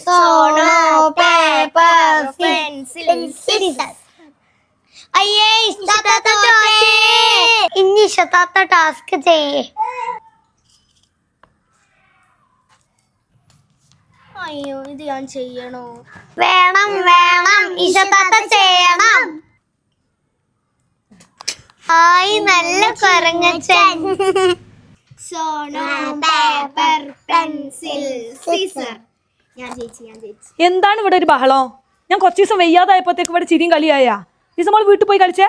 Suno paper pencil scissor. അയ്യേ ഇനി ഇഷ്ടത്താത്ത task ചെയ്യേ. അയ്യോ ഇത് ഞാൻ ചെയ്യണോ? വേണം വേണം ഇഷ്ടത്താത്ത ചെയ്യണം. ആയി നല്ല കൊരങ്ങച്ചൻ. Suno paper pencil scissor. ഞാൻ ജയിച്ചു. എന്താണ് ഇവിടെ ഒരു ബഹളം? ഞാൻ കുറച്ച് ദിവസം വയ്യാതായപ്പോഴത്തേക്ക് ഇവിടെ ചിരിയും കളിയായ. ഈസ മോൾ വീട്ടിൽ പോയി കളിച്ചേ.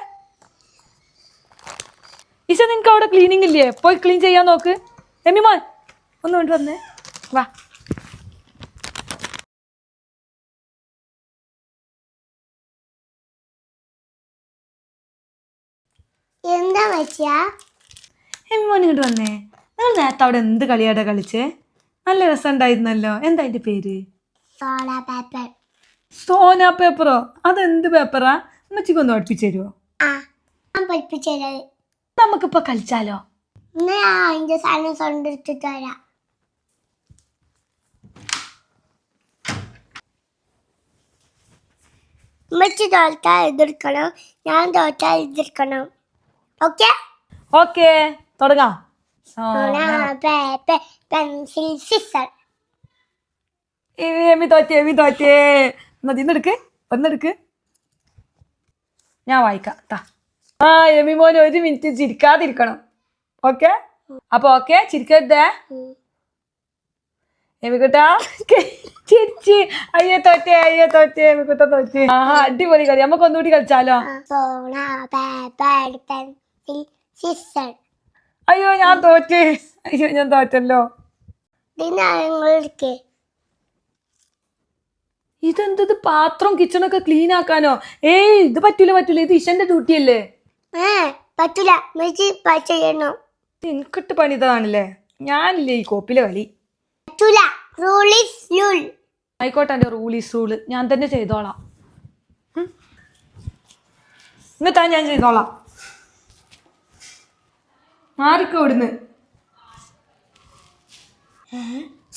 ഈസ നിനക്ക് അവിടെ ക്ലീനിങ് ഇല്ലേ? പോയി ക്ലീൻ ചെയ്യാൻ നോക്ക്. എമ്മി മോൻ ഒന്ന് വേണ്ടി വന്നേ, വാ. എന്താ വെച്ചാ എമ്മി മോൻ ഇങ്ങോട്ട് വന്നേ. നിങ്ങൾ നേരത്തെ അവിടെ എന്ത് കളിയാടാ കളിച്ചേ? നല്ല രസം ഉണ്ടായിരുന്നല്ലോ. എന്താ അതിന്റെ പേര്? സോളാ പേപ്പർ. സോനാ പേപ്പറോ? അതെന്ത് പേപ്പറാ? അമ്മച്ചിക്ക് ഒന്ന് പഠിപ്പിച്ചു തരുമോ? ഞാൻ പഠിപ്പിച്ചത്. നമുക്കിപ്പോ കളിച്ചാലോ? അതിന്റെ സാധനം സ്വണ്ടെടുത്തിട്ട് വരാം. ഉമ്മച്ചി തോറ്റാൽ എതിർക്കണം, ഞാൻ തോറ്റാൽ എതിർക്കണം. ഓക്കെ ഓക്കെ തുടങ്ങാം. Paper pencil scissor. എമ്മി തോറ്റേ. ഒന്നെടുക്ക്. ഞാൻ വായിക്കാം. എമ്മി മോനെ ഒരു മിനിറ്റ് ചിരിക്കാതിരിക്കണം. ഓക്കെ? അപ്പൊ ഓക്കെ, ചിരിക്കരുതേ. എമ്മിക്കുട്ടാ ചിരിച്ച്. അയ്യോ തോറ്റേ എമ്മിക്കുട്ട തോറ്റ്. അടിപൊളി കളി. നമുക്ക് ഒന്നുകൂടി കളിച്ചാലോ? Paper pencil scissor. അയ്യോ ഞാൻ തോറ്റല്ലോ. ഇതെന്തത് പാത്രം കിച്ചണൊക്കെ ക്ലീൻ ആക്കാനോ? ഇത് പറ്റൂല. ഇത് ഇഷന്റെ ഡ്യൂട്ടി അല്ലേ? പറ്റൂല. ചെയ്യണോ? എനിക്കിട്ട് പണിതാണല്ലേ. ഞാനില്ലേ ഈ കോപ്പിലെ കളി. ആയിക്കോട്ടെ, എന്റെ റൂൾ ഈസ് റൂള്. ഞാൻ തന്നെ ചെയ്തോളാം. എന്നിട്ടാ ഞാൻ ചെയ്തോളാം. മാറിക്കോ ഇവിടുന്ന്.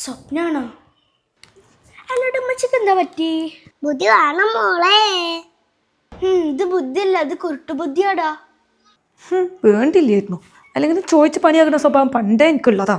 സ്വപ്നാണോ? അല്ലോടെ അമ്മച്ചിക്ക് എന്താ പറ്റി? ബുദ്ധി വേണം മോളെ. ഇത് ബുദ്ധിയല്ല, അത് കുരുട്ടു ബുദ്ധിയാടാ. വേണ്ടില്ലായിരുന്നു. അല്ലെങ്കിൽ ചോദിച്ച് പണിയാക്കുന്ന സ്വഭാവം പണ്ടേ എനിക്കുള്ളതാ.